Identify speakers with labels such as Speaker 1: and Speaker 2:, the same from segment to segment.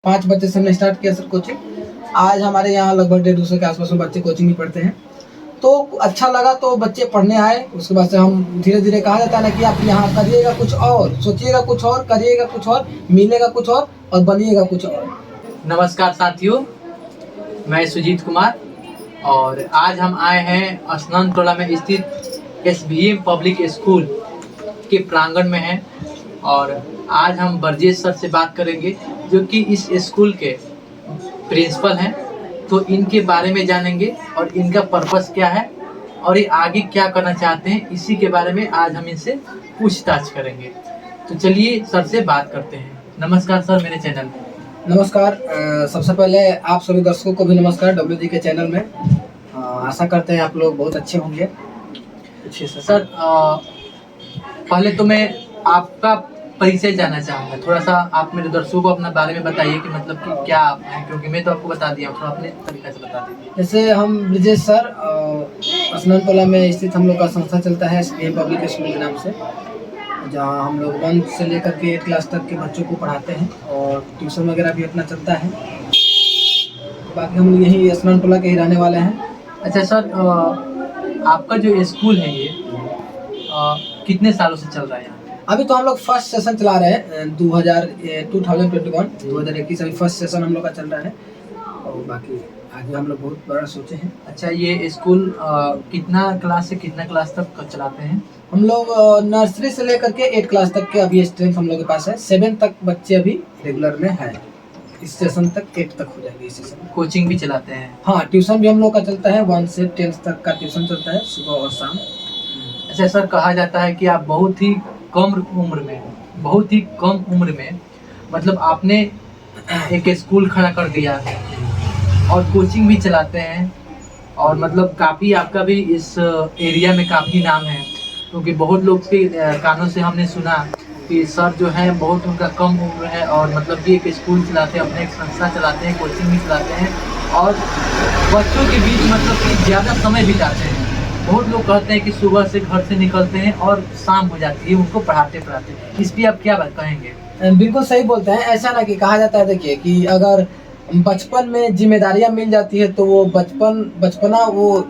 Speaker 1: 5 बच्चे से हमने स्टार्ट किया सर कोचिंग। आज हमारे यहाँ लगभग 150 के आसपास में बच्चे कोचिंग में पढ़ते हैं। तो अच्छा लगा तो बच्चे पढ़ने आए। उसके बाद से हम धीरे-धीरे कहा जाता है ना कि आप यहाँ करिएगा कुछ और, सोचिएगा कुछ और, करिएगा कुछ और, मिलेगा कुछ और बनिएगा कुछ और।
Speaker 2: नमस्कार साथियों, मैं सुजीत कुमार और आज हम आए हैं स्नान टोला में स्थित SBM पब्लिक स्कूल के प्रांगण में हैं और आज हम बरजेश सर से बात करेंगे जो कि इस स्कूल के प्रिंसिपल हैं। तो इनके बारे में जानेंगे और इनका पर्पस क्या है और ये आगे क्या करना चाहते हैं, इसी के बारे में आज हम इनसे पूछताछ करेंगे। तो चलिए सर से बात करते हैं। नमस्कार सर मेरे चैनल में।
Speaker 1: नमस्कार। सबसे पहले आप सभी दर्शकों को भी नमस्कार WD के चैनल में। आशा करते हैं आप लोग बहुत अच्छे होंगे।
Speaker 2: अच्छे सर, पहले तो मैं आपका परिचय जानना चाहूँगा। थोड़ा सा आप मेरे दर्शकों को अपना बारे में बताइए कि मतलब कि क्या आप हैं, क्योंकि मैं तो आपको बता दिया हूँ, थोड़ा अपने तरीके से बता दीजिए।
Speaker 1: जैसे हम ब्रजेश सर, स्नान टोला में स्थित हम लोग का संस्था चलता है SBM पब्लिक स्कूल के नाम से, जहाँ हम लोग 1 से लेकर के 8 क्लास तक के बच्चों को पढ़ाते हैं और ट्यूशन वगैरह भी अपना चलता है। बाकी हम यही स्नान टोला के ही रहने वाले हैं।
Speaker 2: अच्छा सर, आपका जो स्कूल है ये कितने सालों से चल रहा है यहाँ?
Speaker 1: अभी तो हम लोग फर्स्ट सेशन चला रहे हैं 2021 अभी फर्स्ट सेशन हम लोग का चल रहा है और बाकी आगे हम लोग बहुत बड़ा सोचे हैं।
Speaker 2: अच्छा, ये स्कूल कितना क्लास से कितना क्लास तक चलाते हैं?
Speaker 1: हम लोग नर्सरी से लेकर के 8 क्लास तक के अभी स्ट्रेंथ हम लोग के पास है। 7 तक बच्चे अभी रेगुलर में है। इस सेशन तक 8 तक हो जाएगी। इस सेशन
Speaker 2: कोचिंग भी चलाते हैं?
Speaker 1: हाँ, ट्यूशन भी हम लोग का चलता है। 1 से 10 तक का ट्यूशन चलता है, सुबह और शाम।
Speaker 2: अच्छा सर, कहा जाता है कि आप बहुत ही कम उम्र में मतलब आपने एक स्कूल खड़ा कर दिया और कोचिंग भी चलाते हैं और मतलब काफ़ी आपका भी इस एरिया में काफ़ी नाम है, क्योंकि बहुत लोग के कानों से हमने सुना कि सर जो है बहुत उनका कम उम्र है और मतलब कि एक स्कूल चलाते हैं, अपने एक संस्था चलाते हैं, कोचिंग भी चलाते हैं और बच्चों के बीच मतलब कि ज़्यादा समय बिताते हैं। बहुत लोग कहते हैं कि सुबह से घर से निकलते हैं और शाम हो जाती है उनको पढ़ाते इस पर आप क्या बात कहेंगे?
Speaker 1: बिल्कुल सही बोलते हैं। ऐसा ना कि कहा जाता है, देखिए कि अगर बचपन में जिम्मेदारियां मिल जाती है तो वो बचपना वो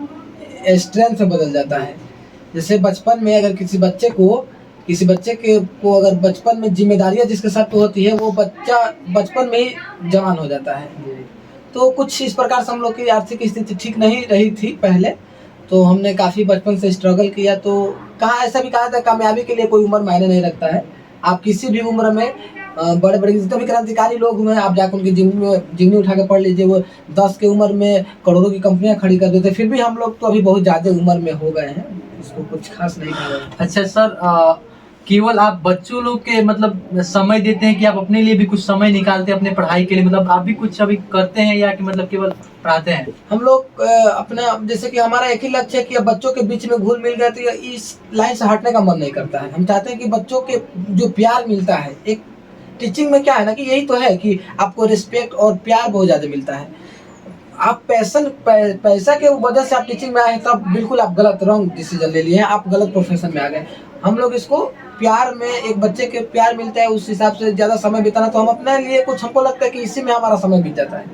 Speaker 1: स्ट्रेंथ में बदल जाता है। जैसे बचपन में अगर किसी बच्चे को अगर बचपन में जिम्मेदारियां जिसके साथ होती है, वो बच्चा बचपन में ही जवान हो जाता है। तो कुछ इस प्रकार से हम लोग की आर्थिक स्थिति ठीक नहीं रही थी पहले, तो हमने काफ़ी बचपन से स्ट्रगल किया। तो ऐसा भी कहा था, कामयाबी के लिए कोई उम्र मायने नहीं रखता है। आप किसी भी उम्र में बड़े जितने भी क्रांतिकारी लोग हुए हैं, आप जाकर उनकी जीवनी उठा के पढ़ लीजिए। वो 10 की उम्र में करोड़ों की कंपनियां खड़ी कर देते, फिर भी हम लोग तो अभी बहुत ज़्यादा उम्र में हो गए हैं। इसको कुछ खास नहीं कहा जाए।
Speaker 2: अच्छा सर, केवल आप बच्चों लोग के मतलब समय देते हैं कि आप अपने लिए भी कुछ समय निकालते हैं अपने पढ़ाई के लिए, मतलब आप भी कुछ अभी करते हैं या कि मतलब केवल पढ़ाते हैं?
Speaker 1: हम लोग अपना जैसे कि हमारा एक ही लक्ष्य है कि अब बच्चों के बीच में घुल मिल गए तो इस लाइन से हटने का मन नहीं करता है। हम चाहते हैं कि बच्चों के जो प्यार मिलता है, एक टीचिंग में क्या है ना कि यही तो है कि आपको रिस्पेक्ट और प्यार बहुत ज़्यादा मिलता है। आप पैसा के वजह से आप टीचिंग में आए हैं, तब बिल्कुल आप रॉन्ग डिसीजन ले लिए हैं, आप गलत प्रोफेशन में आ गए। हम लोग इसको प्यार में, एक बच्चे के प्यार मिलता है, उस हिसाब से ज़्यादा समय बिताना, तो हम अपने लिए कुछ, हमको लगता है कि इसी में हमारा समय बीत जाता है।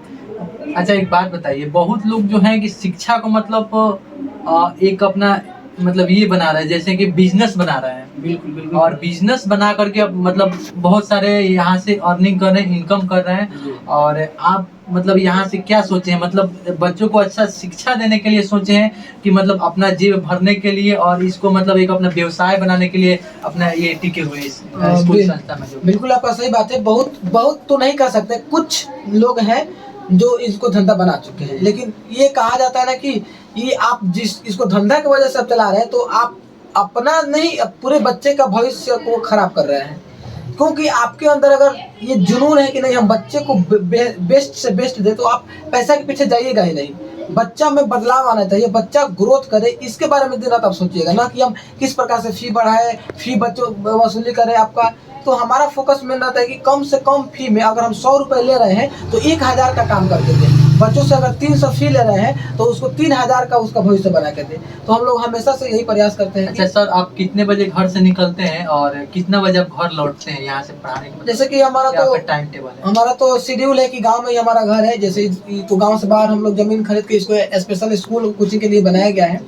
Speaker 2: अच्छा, एक बात बताइए, बहुत लोग जो हैं कि शिक्षा को मतलब एक अपना मतलब ये बना रहे हैं, जैसे कि बिजनेस बना रहे हैं।
Speaker 1: बिल्कुल।
Speaker 2: और बिजनेस बना करके अब मतलब बहुत सारे यहाँ से अर्निंग कर रहे हैं, इनकम कर रहे हैं। और आप मतलब यहाँ से क्या सोचे हैं, मतलब बच्चों को अच्छा शिक्षा देने के लिए सोचे हैं कि मतलब अपना जेब भरने के लिए और इसको मतलब एक अपना व्यवसाय बनाने के लिए अपना ये टिके हुए इस स्कूल संस्था में?
Speaker 1: बिल्कुल आपका सही बात है। बहुत तो नहीं कर सकते, कुछ लोग हैं जो इसको धंधा बना चुके हैं, लेकिन ये कहा जाता है ना कि ये आप इसको धंधा की वजह से आप चला रहे हैं तो आप अपना नहीं, पूरे बच्चे का भविष्य को खराब कर रहे हैं। क्योंकि आपके अंदर अगर ये जुनून है कि नहीं हम बच्चे को बेस्ट से बेस्ट दे, तो आप पैसा के पीछे जाइएगा ही नहीं। बच्चा में बदलाव आना चाहिए, बच्चा ग्रोथ करे, इसके बारे में दिन रात आप सोचिएगा, ना कि हम किस प्रकार से फी बढ़ाए, फी बच्चों वसूली करें आपका। तो हमारा फोकस मेन रहता है कि कम से कम फी में अगर हम 100 रुपये ले रहे हैं तो 1000 का काम कर देंगे। बच्चों से अगर 300 फी ले रहे हैं तो उसको 3000 का उसका भविष्य बना के दे। तो हम लोग हमेशा से यही प्रयास करते हैं।
Speaker 2: अच्छा सर, आप कितने बजे घर से निकलते हैं और कितना बजे आप घर लौटते हैं यहाँ से पढ़ाने के?
Speaker 1: जैसे कि
Speaker 2: टाइम टेबल है?
Speaker 1: हमारा तो शेड्यूल है कि गांव में ही हमारा घर है। जैसे तो गांव से बाहर हम लोग जमीन खरीद के इसको स्पेशल स्कूल कोचिंग के लिए बनाया गया है।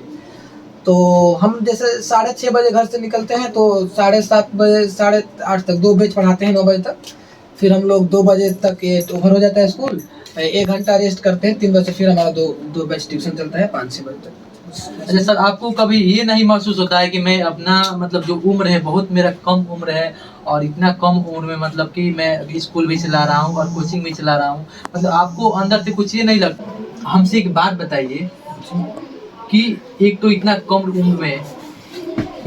Speaker 1: तो हम जैसे 6:30 बजे घर से निकलते हैं तो 7:30 बजे 8:30 तक 2 बैच पढ़ाते हैं, 9 बजे तक। फिर हम लोग 2 बजे तक ये ओवर हो जाता है स्कूल, 1 घंटा रेस्ट करते हैं, 3 बजे फिर हमारा दो बैच ट्यूशन चलता है 5-6 बजे तक।
Speaker 2: अच्छा सर, आपको कभी ये नहीं महसूस होता है कि मैं अपना मतलब जो उम्र है बहुत मेरा कम उम्र है और इतना कम उम्र में मतलब कि मैं अभी स्कूल भी चला रहा हूँ और कोचिंग भी चला रहा हूँ, मतलब आपको अंदर से कुछ ये नहीं लगता? हमसे एक बात बताइए कि एक तो इतना कम उम्र में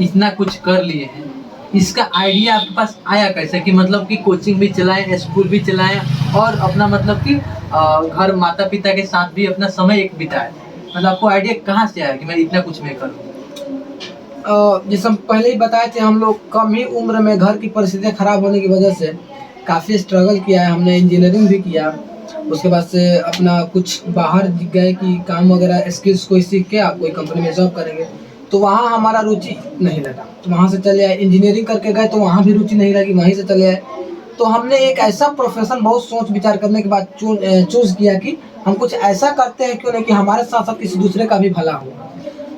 Speaker 2: इतना कुछ कर लिए हैं, इसका आइडिया आपके पास आया कैसे कि मतलब कि कोचिंग भी चलाएं, स्कूल भी चलाएं और अपना मतलब कि घर माता पिता के साथ भी अपना समय एक बिताएं? मतलब आपको आइडिया कहाँ से आया कि मैं इतना कुछ मैं करूँ?
Speaker 1: जैसे हम पहले ही बताए थे, हम लोग कम ही उम्र में घर की परिस्थितियाँ खराब होने की वजह से काफ़ी स्ट्रगल किया है। हमने इंजीनियरिंग भी किया, उसके बाद से अपना कुछ बाहर गए कि काम वगैरह स्किल्स को सीख के आप कोई कंपनी में जॉब करेंगे, तो वहाँ हमारा रुचि नहीं लगा, तो वहाँ से चले आए। इंजीनियरिंग करके गए तो वहाँ भी रुचि नहीं लगी, वहीं से चले आए। तो हमने एक ऐसा प्रोफेशन बहुत सोच विचार करने के बाद चूज़ किया कि हम कुछ ऐसा करते हैं क्यों नहीं कि हमारे साथ साथ किसी दूसरे का भी भला हो।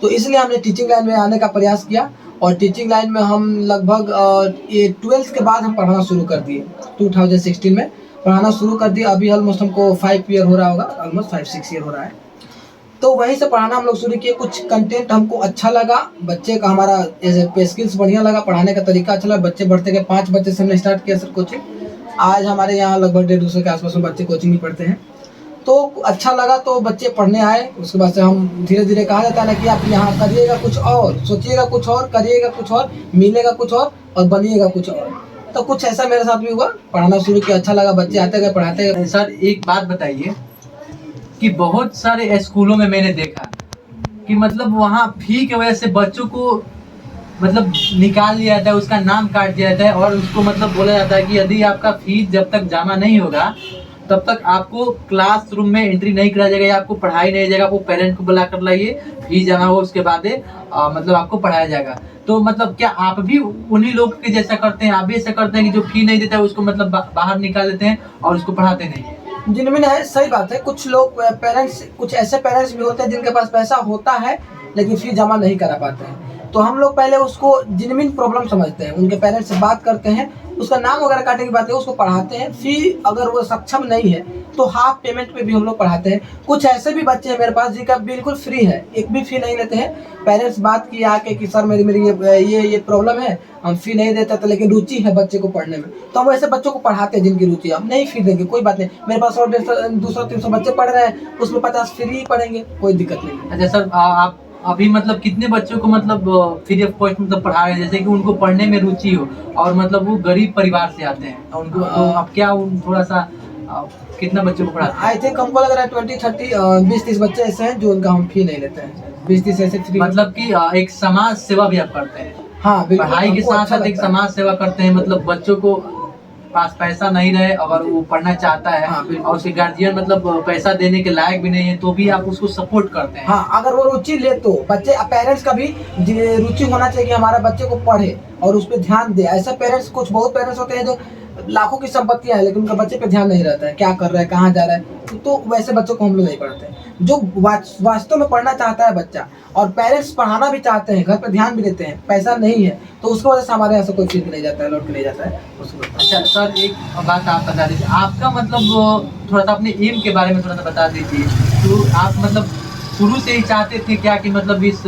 Speaker 1: तो इसलिए हमने टीचिंग लाइन में आने का प्रयास किया और टीचिंग लाइन में हम लगभग ये 12th के बाद हम पढ़ाना शुरू कर दिए। 2016 में पढ़ाना शुरू कर दिया। अभी ऑलमोस्ट हमको 5 ईयर हो रहा होगा, ऑलमोस्ट 5-6 ईयर हो रहा है। तो वहीं से पढ़ाना हम लोग शुरू किए। कुछ कंटेंट हमको अच्छा लगा, बच्चे का हमारा जैसे स्किल्स बढ़िया लगा, पढ़ाने का तरीका अच्छा लगा। बच्चे बढ़ते गए, 5 बच्चे से हमने स्टार्ट किया सर कोचिंग। आज हमारे यहाँ लगभग 150 के आसपास में बच्चे कोचिंग भी पढ़ते हैं। तो अच्छा लगा तो बच्चे पढ़ने आए। उसके बाद से हम धीरे धीरे, कहा जाता है ना कि आप यहाँ करिएगा कुछ और, सोचिएगा कुछ और, करिएगा कुछ और, मिलेगा कुछ और बनिएगा कुछ और। तो कुछ ऐसा मेरे साथ भी हुआ, पढ़ाना शुरू किया, अच्छा लगा, बच्चे आते गए, पढ़ाते गए।
Speaker 2: सर एक बात बताइए कि बहुत सारे स्कूलों में मैंने देखा कि मतलब वहाँ फी की वजह से बच्चों को मतलब निकाल दिया जाता है, उसका नाम काट दिया जाता है और उसको मतलब बोला जाता है कि यदि आपका फीस जब तक जमा नहीं होगा तब तक आपको क्लासरूम में एंट्री नहीं कराया जाएगा या आपको पढ़ाई नहीं जाएगा। आपको पेरेंट को बुला कर लाइए, फीस जमा हो उसके बाद मतलब आपको पढ़ाया जाएगा। तो मतलब क्या आप भी उन्हीं लोग के जैसा करते हैं? आप भी ऐसा करते हैं कि जो फी नहीं देता है उसको मतलब बाहर निकाल देते हैं और उसको पढ़ाते नहीं है?
Speaker 1: जिनमें है, सही बात है। कुछ लोग पेरेंट्स, कुछ ऐसे पेरेंट्स भी होते हैं जिनके पास पैसा होता है लेकिन फीस जमा नहीं करा पाते हैं। तो हम लोग पहले उसको जेन्युइन प्रॉब्लम समझते हैं, उनके पेरेंट्स से बात करते हैं, उसका नाम वगैरह काटने की बात है, उसको पढ़ाते हैं। फी अगर वो सक्षम नहीं है तो हाफ पेमेंट पे भी हम लोग पढ़ाते हैं। कुछ ऐसे भी बच्चे हैं मेरे पास जिनका बिल्कुल फ्री है, एक भी फी नहीं लेते हैं। पेरेंट्स बात किए आके कि सर मेरी ये प्रॉब्लम है, हम फी नहीं देते थे लेकिन रुचि है बच्चे को पढ़ने में, तो हम ऐसे बच्चों को पढ़ाते हैं जिनकी रुचि है। हम नहीं फी देंगे, कोई बात नहीं, मेरे पास और 200-300 बच्चे पढ़ रहे हैं, उसमें 50 फ्री पढ़ेंगे, कोई दिक्कत नहीं।
Speaker 2: अच्छा सर, आप अभी मतलब कितने बच्चों को मतलब फ्री ऑफ कॉस्ट मतलब पढ़ा रहे हैं, जैसे कि उनको पढ़ने में रुचि हो और मतलब वो गरीब परिवार से आते हैं उनको, तो आप क्या थोड़ा सा कितना बच्चों को पढ़ाते हैं?
Speaker 1: आई थिंक हमको लग रहा है 20-30 20-30 बच्चे ऐसे हैं जो उनका हम फी नहीं लेते हैं। 20-30 ऐसे फ्री,
Speaker 2: मतलब कि एक समाज सेवा भी आप करते हैं?
Speaker 1: हाँ बिल्कुल,
Speaker 2: पढ़ाई के साथ
Speaker 1: अच्छा
Speaker 2: साथ एक समाज सेवा करते हैं, मतलब बच्चों को पास पैसा नहीं रहे अगर वो पढ़ना चाहता है,
Speaker 1: हाँ,
Speaker 2: और उसके गार्जियन मतलब पैसा देने के लायक भी नहीं है तो भी आप उसको सपोर्ट करते हैं?
Speaker 1: हाँ, अगर वो रुचि ले तो बच्चे, पेरेंट्स का भी रुचि होना चाहिए कि हमारा बच्चे को पढ़े और उस पर ध्यान दे। ऐसा पेरेंट्स, कुछ बहुत पेरेंट्स होते हैं जो लाखों की संपत्तियां है लेकिन उनका बच्चे पे ध्यान नहीं रहता है, क्या कर रहा है, कहाँ जा रहा है, तो वैसे बच्चों को हम लोग नहीं पढ़ाते हैं। जो वास्तव में पढ़ना चाहता है बच्चा और पेरेंट्स पढ़ाना भी चाहते हैं, घर पे ध्यान भी देते हैं, पैसा नहीं है तो उसकी वजह से हमारे यहाँ से कोई फीस नहीं जाता है, लौट के नहीं जाता है उसको।
Speaker 2: अच्छा सर, एक बात आप बता दीजिए, आपका मतलब थोड़ा सा अपने एम के बारे में थोड़ा सा बता दीजिए। तो आप मतलब शुरू से ही चाहते थे क्या कि मतलब इस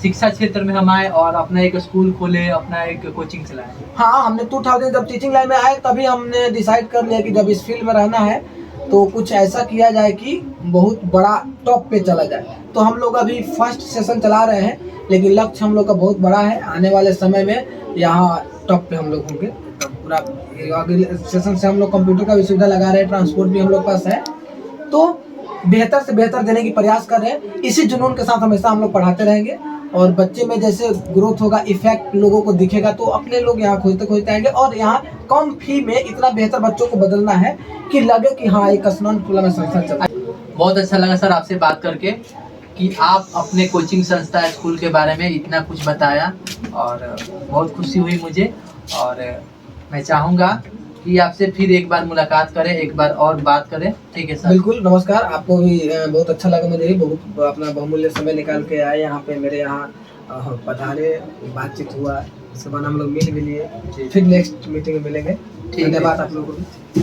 Speaker 2: शिक्षा क्षेत्र में हम आए और अपना एक स्कूल खोले, अपना एक कोचिंग चलाए?
Speaker 1: हाँ, हमने 2000 जब टीचिंग लाइन में आए तभी हमने डिसाइड कर लिया कि जब इस फील्ड में रहना है तो कुछ ऐसा किया जाए कि बहुत बड़ा टॉप पे चला जाए। तो हम लोग अभी फर्स्ट सेशन चला रहे हैं लेकिन लक्ष्य हम लोग का बहुत बड़ा है। आने वाले समय में यहाँ टॉप पे हम लोग होंगे। पूरा अगले सेशन से हम लोग कंप्यूटर का भी सुविधा लगा रहे हैं, ट्रांसपोर्ट भी हम लोग पास है, तो बेहतर से बेहतर देने की प्रयास कर रहे हैं। इसी जुनून के साथ हमेशा हम लोग पढ़ाते रहेंगे और बच्चे में जैसे ग्रोथ होगा, इफेक्ट लोगों को दिखेगा, तो अपने लोग यहाँ खोजते खोजते आएंगे और यहाँ कम फी में इतना बेहतर बच्चों को बदलना है कि लगे कि हाँ एक स्नानटोला में संस्था चल रहा है।
Speaker 2: बहुत अच्छा लगा सर आपसे बात करके कि आप अपने कोचिंग संस्था स्कूल के बारे में इतना कुछ बताया, और बहुत खुशी हुई मुझे। और मैं चाहूँगा कि आपसे फिर एक बार मुलाकात करें, एक बार और बात करें। ठीक है सर?
Speaker 1: बिल्कुल, नमस्कार। आपको भी बहुत अच्छा लगा, मुझे भी बहुत अपना बहुमूल्य समय निकाल के आए यहाँ पे, मेरे यहाँ पधारे, बातचीत हुआ, इसके बाद हम लोग मिल भी लिए। फिर नेक्स्ट मीटिंग में मिलेंगे। धन्यवाद आप लोगों को भी।